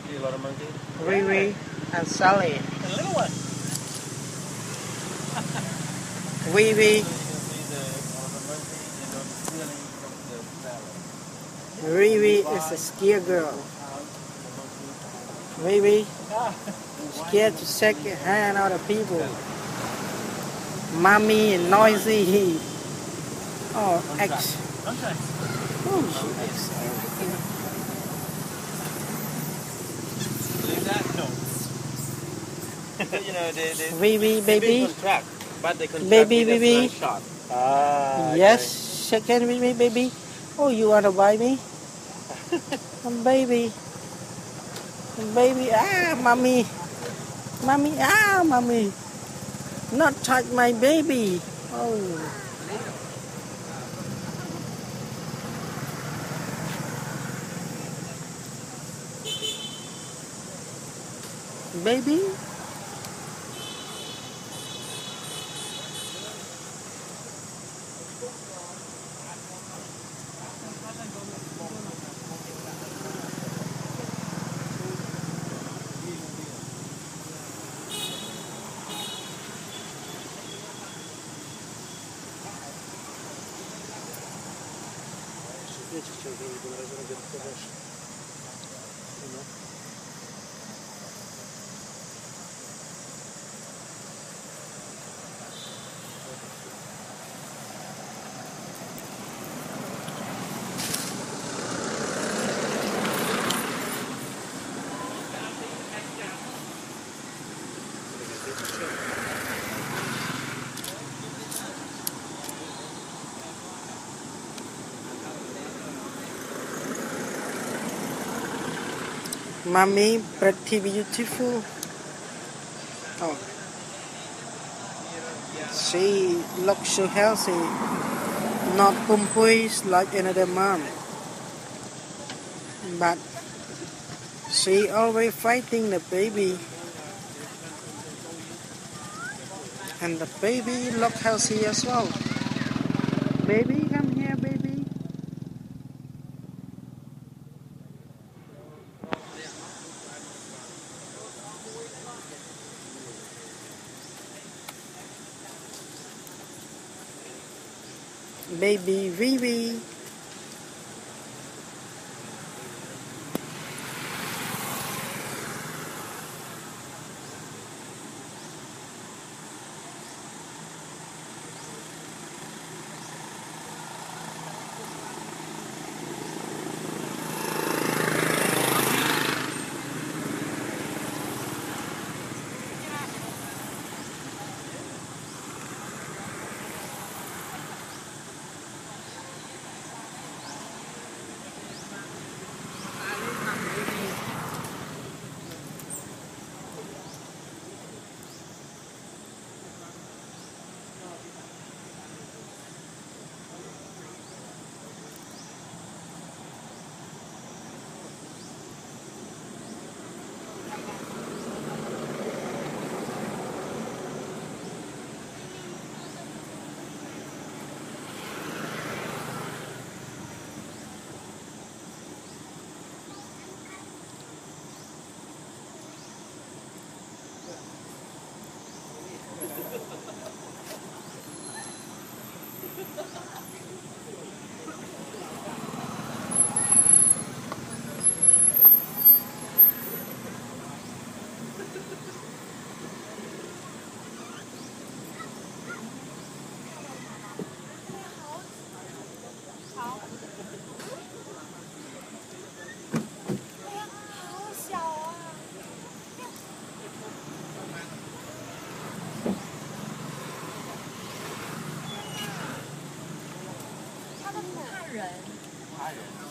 See a lot of monkeys? Vivi and Selly. A little one. Vivi. You can see the monkey, you know, the ceiling from the salad. Vivi is a scared girl. Vivi scared to shake your hand out of people. Mommy and noisy. Oh, X. Oh, she is everything. Believe that? No. You know, Vivi, baby. Contract, but they contract Baby, with a baby. shot. Yes, shake hand with me, baby. Oh, you wanna buy me? Baby. Baby, mommy. Mommy, mommy. Not touch my baby. Oh. Baby. Mommy, pretty beautiful. Oh, she looks so healthy, not pompous like another mom. But she always fighting the baby, and the baby look healthy as well. Baby, come here, baby. Baby Vivi.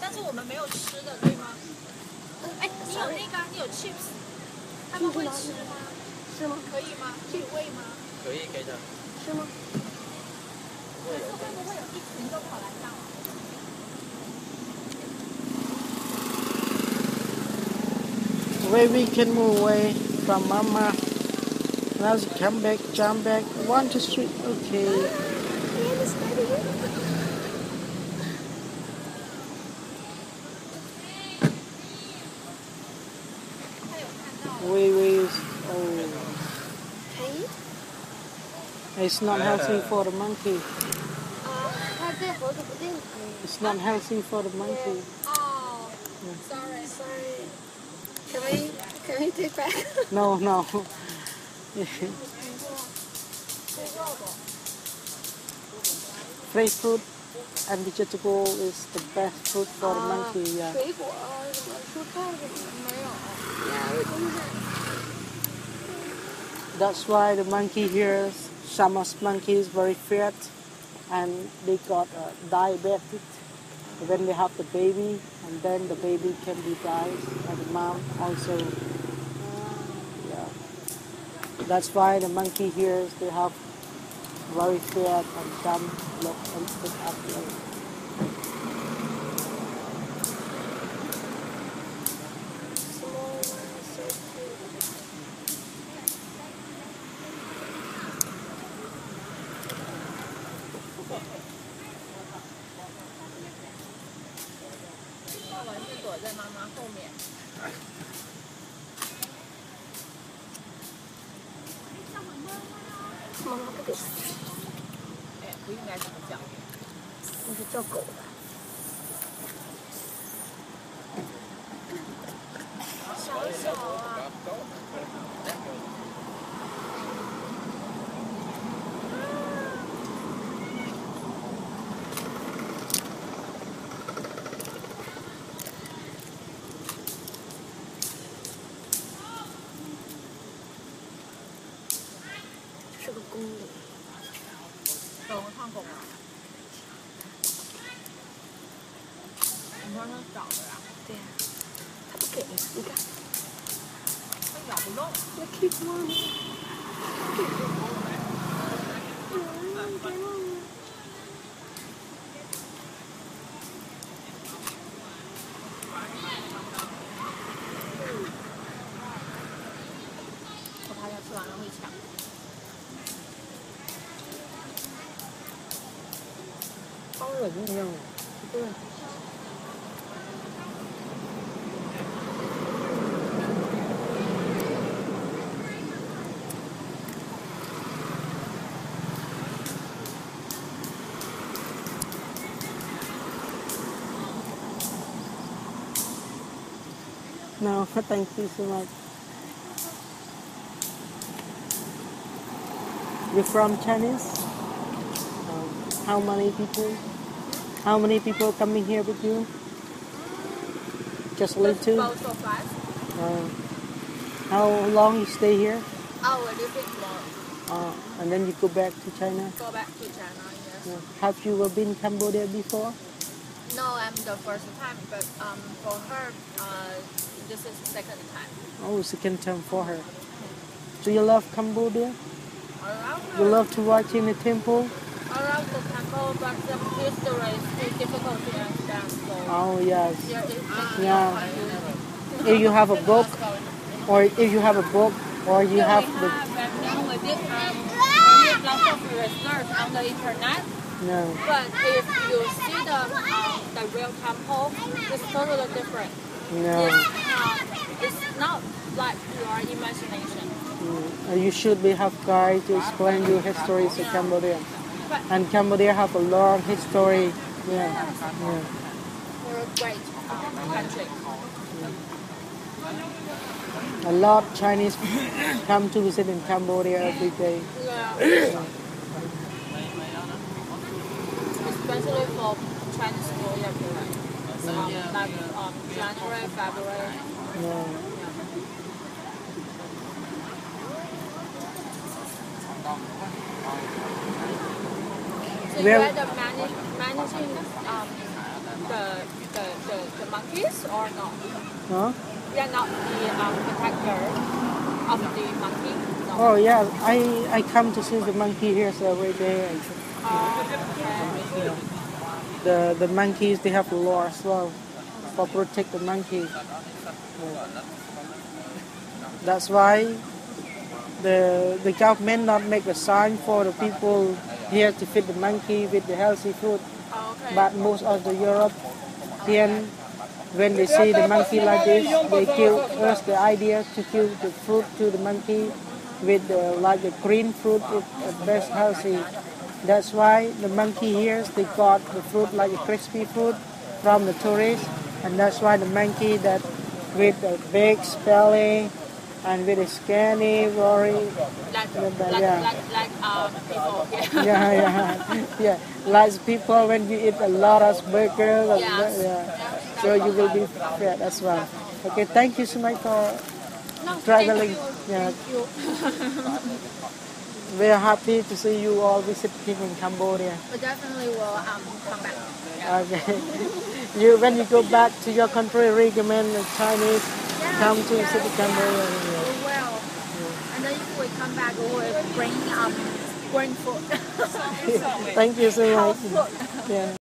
但是我们没有吃的，对吗？哎，你有那个，你有 chips， 他们会吃吗？是吗？可以吗？可以喂吗？可以给的。是吗？可是会不会有一群都跑来闹？ Where we can move away from Mama. Now she come back, jump back, 1, 2, 3, okay. Wait, oh, Can it's not healthy for the monkey. 它这盒子不定可以。 It's not healthy for the monkey. Oh, sorry. Can we take back? No. Fresh fruit and vegetable is the best food for the monkey. Yeah. 水果什么蔬菜什么没有。Yeah, we don't have. That's why the monkey here, some of monkeys very fat, and they got diabetic when they have the baby, and then the baby can be died, and the mom also. Yeah. That's why the monkey here they have very fat and some look and put up there. Small one, so cute. 我是躲在妈妈后面。妈妈不给。哎，不应该这么叫。那是叫狗的。小小啊。是个公的。狗看狗吗？你说它找的呀？对呀。它不给，你看。它咬不动。要 keep one。我怕它吃完了会抢。当人一样，对。No, thank you so much. You're from Chinese? How many people? How many people coming here with you? Just live two? Both of us. How long you stay here? Oh, a little bit more. And then you go back to China? Go back to China, yes. Have you ever been Cambodia before? No, I'm the first time, but for her, this is the second time. Oh, second time for her. Do you love Cambodia? Around You love to watch in the temple? around the temple, but the history is too difficult to understand. So Oh, yes. yeah, If you have a book, or if you have a book, or you have the... but now we did lots of research on the internet. No. But if you see the real temple, it's totally different. No. It's not like your imagination. You should have guide to explain your history to Cambodia. And Cambodia have a long history. Yeah. We're a great country. A lot of Chinese come to visit in Cambodia every day. Yeah. Especially for Chinese New Year period. Like January, February. Yeah. So you are the managing the monkeys or not? Huh? You are not the protector of the monkey? No. Oh yeah, I come to see the monkey here every day. Okay. The monkeys they have law as well for protect the monkey. Yeah. That's why the government not make a sign for the people here to feed the monkey with the healthy food. Okay. But most of the European when they see the monkey like this, they give us the idea to give the fruit to the monkey with like the green fruit, it's best healthy. That's why the monkey here, they got the fruit like a crispy fruit from the tourists, and that's why the monkey that with the big belly and with a skinny, worry, yeah. People. Yeah, yeah, yeah. Like people, when you eat a lot of burgers, and Yes. yeah, so you will be fat as well. Okay, thank you so much for No, traveling. thank you. Yeah, Thank you. we are happy to see you all visiting in Cambodia. We definitely will come back. Okay, you when you go back to your country, recommend the Chinese come to Yes, visit Cambodia. we will. And then if we come back, we will bring green food. Thank you so much. House food. Yeah.